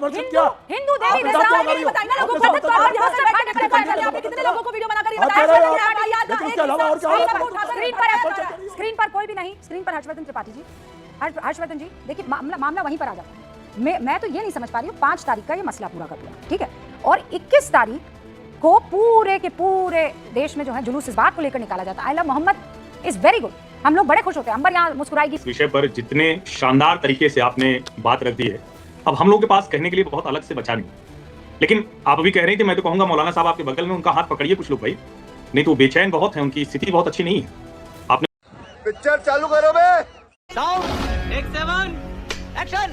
समर्थन क्या? हिंदू देवी कितने लोगों को वीडियो बना कर स्क्रीन पर कोई भी नहीं, स्क्रीन पर हर्षवर्धन त्रिपाठी जी। हर्षवर्धन जी देखिए, मामला वहीं पर आ जाता है। मैं तो ये नहीं समझ पा रही हूँ, 5 तारीख का ये मसला पूरा कर दिया, ठीक है, और 21 तारीख को पूरे के पूरे देश में जो है जुलूस इस बात को लेकर निकाला जाता है, I love Mohammad is very good. हम लोग बड़े खुश होते हैं, अंबर यहाँ मुस्कुराएगी। इस विषय पर जितने शानदार तरीके से आपने बात रख दी है, अब हम लोग के पास कहने के लिए बहुत अलग से बचा नहीं। लेकिन आप अभी कह रही थी, मैं तो कहूंगा मौलाना साहब आपके बगल में उनका हाथ पकड़िए कुछ लोग भाई, नहीं तो बेचैन बहुत है, उनकी स्थिति बहुत अच्छी नहीं है। आपने पिक्चर चालू करो बे। Sound 1 7 action.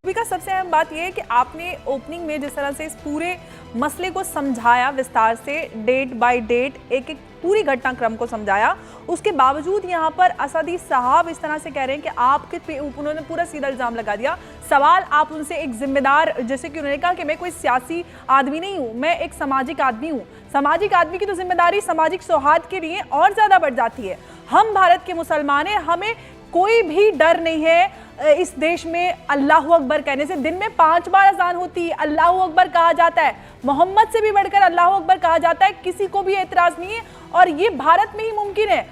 का सबसे अहम बात यह है कि आपने ओपनिंग में जिस तरह से इस पूरे मसले को समझाया विस्तार से, डेट बाय डेट एक एक पूरी घटनाक्रम को समझाया, उसके बावजूद यहाँ पर असदी साहब इस तरह से कह रहे हैं कि आपके उन्होंने पूरा सीधा इल्जाम लगा दिया। सवाल आप उनसे एक जिम्मेदार, जैसे कि उन्होंने कहा कि मैं कोई सियासी आदमी नहीं हूँ, मैं एक सामाजिक आदमी हूँ। सामाजिक आदमी की तो जिम्मेदारी सामाजिक सौहार्द के लिए और ज्यादा बढ़ जाती है। हम भारत के मुसलमान हैं, हमें कोई भी डर नहीं है इस देश में अल्लाहू अकबर कहने से। दिन में 5 बार अजान होती है, अल्लाहू अकबर कहा जाता है, मोहम्मद से भी बढ़कर अल्लाहू अकबर कहा जाता है, किसी को भी एतराज नहीं है और ये भारत में ही मुमकिन है।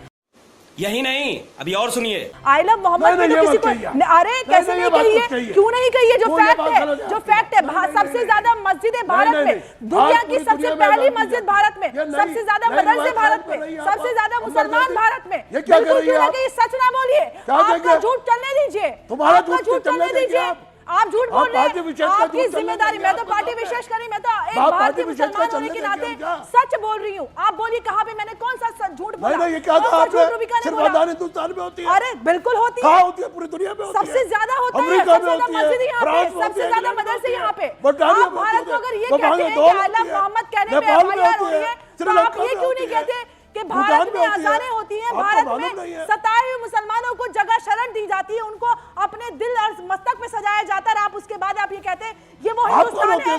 यही नहीं, अभी और सुनिए, आई लव मोहम्मद में तो किसी को, अरे कैसे नहीं कही है, क्यों नहीं कही है? जो फैक्ट है, जो फैक्ट है, सबसे ज्यादा मस्जिद है भारत में, दुनिया की सबसे पहली मस्जिद भारत में, सबसे ज्यादा मदरसे भारत में, सबसे ज्यादा मुसलमान भारत में। बिल्कुल क्यों ना कहिए, सच ना बोलिए, आपका झूठ चलने दीजिए, आपका झूठ चलने दीजिए। आप झूठ बोल रहे हैं, आपकी जिम्मेदारी। मैं तो पार्टी विशेष करी, मैं तो एक भारतीय मुसलमान होने के नाते सच बोल रही हूँ। आप बोलिए कहाँ पे मैंने कौन सा झूठ बोला? ये क्या कहा आपने? सिर्फ आजाद हिंदुस्तान में होती है? अरे बिल्कुल होती है, होती है, पूरी दुनिया में होती है, सबसे ज्यादा होता है, अमेरिका में सबसे ज्यादा मस्जिद यहाँ पे, सबसे ज्यादा मदरसे यहाँ पे। आप भारत को अगर ये कहते हैं कि अल्लाह मोहम्मद कहने पे FIR हो रही है, तो आप ये क्यों नहीं कहते कि भारत में अजानें होती हैं, भारत में सताए हुए मुसलमानों को जगह शरण दी जाती है, उनको अपने दिल और मस्तक पे सजाया जाता है, आप उसके बाद आप ये कहते हैं ये वो हिंदुस्तान है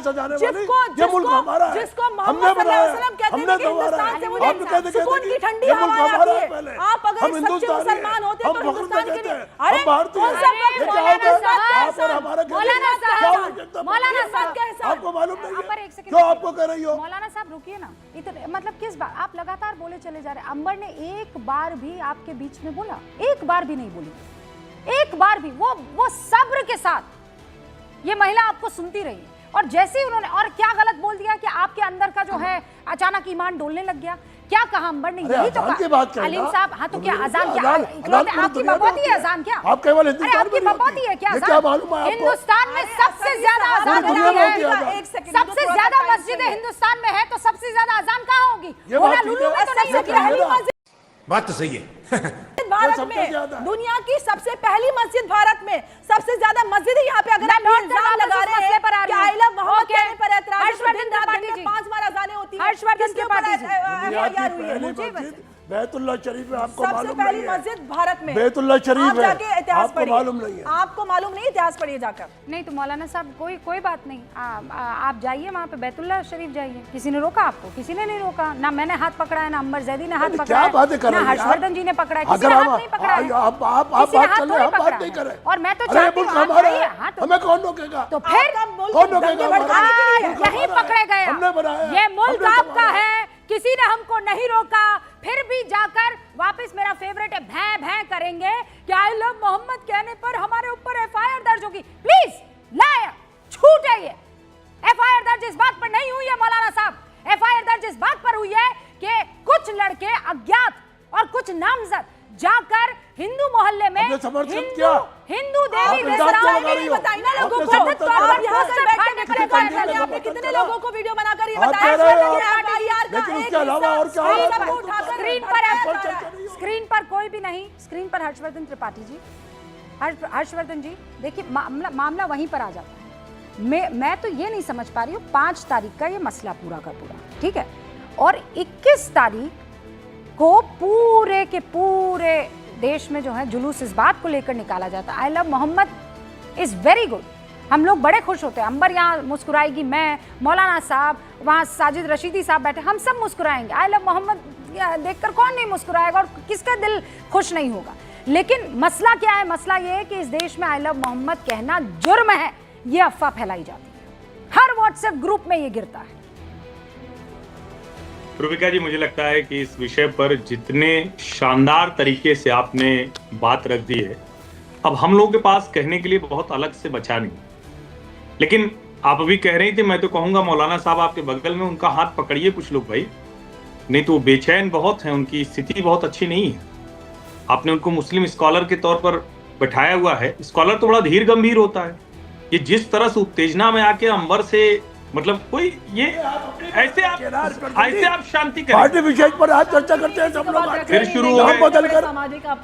जिसको मोहम्मद सल्लल्लाहु अलैहि वसल्लम कहते हैं कि हिंदुस्तान से मुझे सुकून की ठंडी हवा आती है। आप अगर सच्चे मुसलमान होते तो हिंदुस्तान के लिए, अरे कौन सा मौलाना साहब के हिसाब, आपको मालूम नहीं है क्यों आपको कह रही हो? मौलाना साहब रुकिए ना, इतने मतलब किस बात आप लगातार बोले चले जा रहे हैं। अंबर ने एक बार भी आपके बीच में बोला? एक बार भी नहीं बोली, एक बार भी। वो सब्र के साथ ये महिला आपको सुनती रही, और जैसे ही उन्होंने और क्या गलत बोल दिया कि आपके अंदर का जो है अचानक ईमान डोलने लग गया। क्या कहा अंबर ने? यही तो कहा अलीम साहब। हाँ तो क्या अजान क्या आपकी बकौती है? अजान क्या आप केवल हिंदुस्तान आपकी बकौती है क्या? हिंदुस्तान में सबसे ज्यादा अजान है, सबसे ज्यादा मस्जिदें हिंदुस्तान में है, तो सबसे ज्यादा अजान कहाँ होगी? लुलू में तो नहीं होगी। बात तो सही है। भारत में दुनिया की सबसे पहली मस्जिद, भारत में सबसे ज्यादा मस्जिद यहाँ पे। अगर आप इल्जाम लगा रहे हैं कि आई लव मोहम्मद कहने पर एतराज, दिन रात दिन में 5 बार अजानें होती हैं, हर्षवर्धन त्रिपाठी जी, बैतुल्लाह शरीफ में आपको सबसे पहली मस्जिद भारत में बैतुल्लाह शरीफ है, जाके इतिहास आपको पढ़िए, मालूम नहीं है, आपको मालूम नहीं, इतिहास पढ़िए जाकर। नहीं तो मौलाना साहब कोई बात नहीं, आप जाइए वहाँ पे बैतुल्लाह शरीफ जाइए। किसी ने रोका आपको? किसी ने नहीं रोका, ना मैंने हाथ पकड़ा है, ना अंबर जैदी ने हाथ पकड़ा है, ना हर्षवर्धन जी ने पकड़ा है, किसी ने हाथ नहीं पकड़ा है, और मैं तो चाहती हूँ हमें कौन रोकेगा? तो फिर कौन रोकेगा? नहीं पकड़े गए, ये मुल्क आपका है, किसी ने हमको नहीं रोका, फिर भी जाकर वापस मेरा फेवरेट है भैं भैं करेंगे कि आई लव मोहम्मद कहने पर हमारे ऊपर FIR दर्ज होगी। प्लीज लाया छूट है ये। FIR दर्ज इस बात पर नहीं हुई है मौलाना साहब, FIR दर्ज इस बात पर हुई है कि कुछ लड़के अज्ञात और कुछ नामजद जाकर हिंदू मोहल्ले में हिंदू देवी बताइए ना लोगों को। आप यहाँ से बैठे आपने कितने लोगों को वीडियो बनाकर ये बताया? स्क्रीन पर कोई भी नहीं, स्क्रीन पर हर्षवर्धन त्रिपाठी जी। हर्षवर्धन जी देखिए, मामला वहीं पर आ जाता है। मैं तो ये नहीं समझ पा रही हूँ, 5 तारीख का ये मसला पूरा का पूरा, ठीक है, और 21 तारीख को पूरे के पूरे देश में जो है जुलूस इस बात को लेकर निकाला जाता है, I love Mohammad is very good. हम लोग बड़े खुश होते हैं, अंबर यहाँ मुस्कुराएगी, मैं, मौलाना साहब, वहाँ साजिद रशीदी साहब बैठे, हम सब मुस्कुराएंगे। आई लव मोहम्मद देखकर कौन नहीं मुस्कुराएगा और किसका दिल खुश नहीं होगा? लेकिन मसला क्या है? मसला ये है कि इस देश में आई लव मोहम्मद कहना जुर्म है, ये अफवाह फैलाई जाती है, हर व्हाट्सएप ग्रुप में ये गिरता है। रूबिका जी, मुझे लगता है कि इस विषय पर जितने शानदार तरीके से आपने बात रख दी है, अब हम लोगों के पास कहने के लिए बहुत अलग से बचा नहीं। लेकिन आप अभी कह रही थी, मैं तो कहूंगा मौलाना साहब आपके बगल में उनका हाथ पकड़िए कुछ लोग भाई, नहीं तो वो बेचैन बहुत हैं, उनकी स्थिति बहुत अच्छी नहीं है। आपने उनको मुस्लिम स्कॉलर के तौर पर बैठाया हुआ है। स्कॉलर तो बड़ा धीर गंभीर होता है। ये जिस तरह से उत्तेजना में आके अंबर से, मतलब कोई ये ऐसे आप शांति करें। पार्टी विषय पर आज चर्चा करते हैं सब लोग। फिर शुरू हो गए। बदल कर।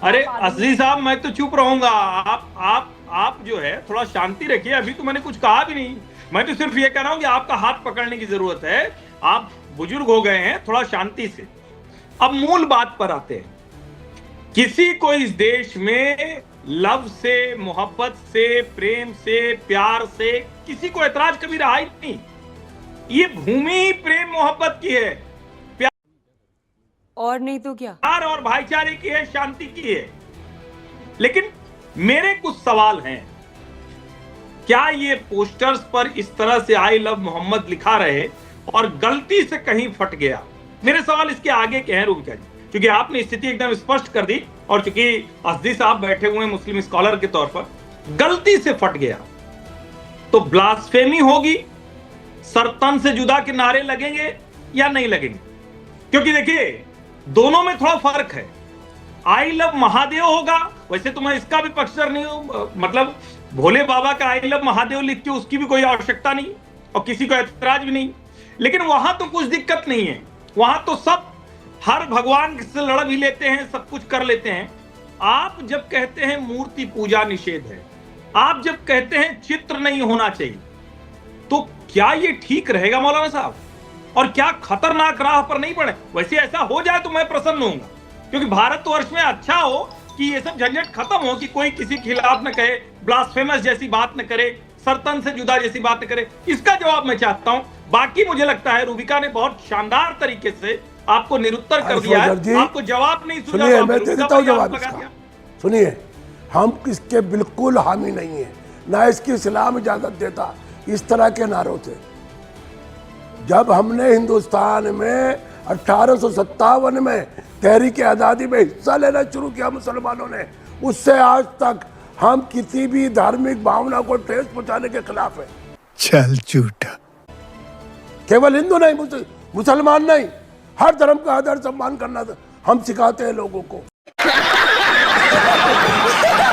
अरे असली साहब, मैं तो चुप रहूंगा। आप जो है थोड़ा शांति रखिए। अभी तो मैंने कुछ कहा भी नहीं। मैं तो सिर्फ ये कह रहा हूं कि आपका हाथ पकड़ने की जरूरत है। आप बुजुर्ग हो गए हैं, थोड़ा शांति से। अब मूल बात पर आते हैं। किसी को इस देश में लव से, मोहब्बत से, प्रेम से, प्यार से किसी को ऐतराज कभी रहा ही नहीं। ये भूमि ही प्रेम मोहब्बत की है, प्यार और नहीं तो क्या, प्यार और भाईचारे की है, शांति की है। लेकिन मेरे कुछ सवाल हैं। क्या ये पोस्टर्स पर इस तरह से आई लव मोहम्मद लिखा रहे और गलती से कहीं फट गया? मेरे सवाल इसके आगे के हैं रूबिका जी, क्योंकि आपने स्थिति एकदम स्पष्ट कर दी और चूंकि असदी साहब बैठे हुए हैं मुस्लिम स्कॉलर के तौर पर, गलती से फट गया तो ब्लास्फेमी होगी, सरतन से जुदा के नारे लगेंगे या नहीं लगेंगे? क्योंकि देखिए, दोनों में थोड़ा फर्क है। आई लव महादेव होगा, वैसे तो मैं इसका भी पक्षधर नहीं हूं, मतलब भोले बाबा का आई लव महादेव लिख के उसकी भी कोई आवश्यकता नहीं और किसी को ऐतराज भी नहीं। लेकिन वहां तो कुछ दिक्कत नहीं है, वहां तो सब हर भगवान से लड़ भी लेते हैं, सब कुछ कर लेते हैं। आप जब कहते हैं मूर्ति पूजा निषेध है, आप जब कहते हैं चित्र नहीं होना चाहिए, तो क्या ये ठीक रहेगा मौलाना साहब? और क्या खतरनाक राह पर नहीं पड़े? वैसे ऐसा हो जाए तो मैं प्रसन्न होऊंगा, क्योंकि भारतवर्ष में अच्छा हो कि ये सब झंझट खत्म हो, कि कोई किसी के खिलाफ न कहे, ब्लास्फेमस जैसी बात न करे, सरतन से जुदा जैसी बात न करे। इसका जवाब मैं चाहता हूं। बाकी मुझे लगता है रूबिका ने बहुत शानदार तरीके से आपको निरुत्तर कर दिया है। आपको जवाब नहीं सुना, सुनिए, मैं दे देता हूं जवाब इसका। सुनिए, हम किसके बिल्कुल हामी नहीं है, ना इसकी इस्लाम इजाजत देता इस तरह के नारों से। जब हमने हिंदुस्तान में 1857 में तहरीक आज़ादी में हिस्सा लेना शुरू किया मुसलमानों ने, उससे आज तक हम किसी भी धार्मिक भावना को ठेस पहुंचाने के खिलाफ है। चल झूठा। केवल हिंदू नहीं, मुसलमान नहीं, हर धर्म का आदर सम्मान करना हम सिखाते हैं लोगों को।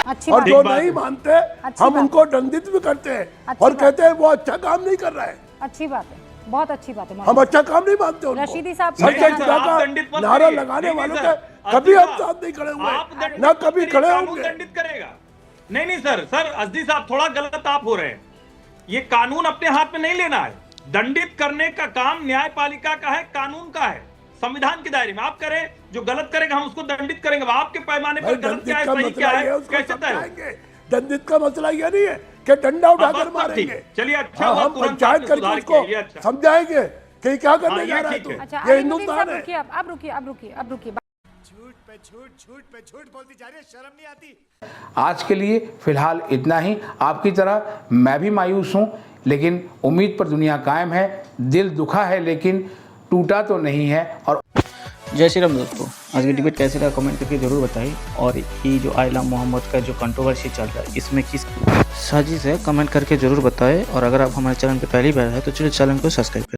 अच्छी और बात जो है। नहीं मानते अच्छी हम बात। उनको दंडित भी करते हैं अच्छी और बात। कहते हैं वो अच्छा काम नहीं कर रहा है। अच्छी बात है, बहुत अच्छी बात है हम मौलाना। अच्छा काम नहीं मानते उनको। रशीदी साहब, सच नहीं, जुदा सर, आप का दंडित मत नारा करिए। लगाने नहीं, वालों सर, के कभी असदी हम साहब, साथ नहीं खड़े आप हुए, दंडित ना मत कभी करिए, खड़े कानून होंगे। दंडित करेगा। नहीं सर असदी साहब, थोड़ा गलत आप हो रहे हैं। ये कानून अपने हाथ में नहीं लेना है। दंडित करने का काम न्यायपालिका का है, कानून का है, संविधान के दायरे में। आप करें, जो गलत करेगा हम उसको दंडित करेंगे। आपके पैमाने पर गलत क्या है, सही क्या है, कैसे तय हो? दंडित का मसला ये नहीं है कि डंडा उठाकर मारेंगे। चलिए, अच्छा हाँ, हुआ हम तुरंत पंचायत आपने करके सुधार उसको किया, ये अच्छा। समझाएंगे कि क्या करने हाँ, जा ये रहा है ठीक तू। है। अच्छा, ये अली नदीम हिंदुस्तान साहब, है। रुकिए, अब रुकिए। झूठ पे झूठ बोलती जा रही है, शर्म नहीं आती। आज के लिए फिलहाल इतना ही। आपकी तरह मैं भी मायूस हूँ, लेकिन उम्मीद पर दुनिया कायम है। दिल दुखा है लेकिन टूटा तो नहीं है। और जय श्री राम दोस्तों, आज की डिबेट कैसे रहा कमेंट करके ज़रूर बताइए। और ये जो आई लव मोहम्मद का जो कंट्रोवर्सी चल रहा है, इसमें किस साजिश है, कमेंट करके ज़रूर बताएं। और अगर आप हमारे चैनल पर पहली बार है तो चलिए चैनल को सब्सक्राइब करें।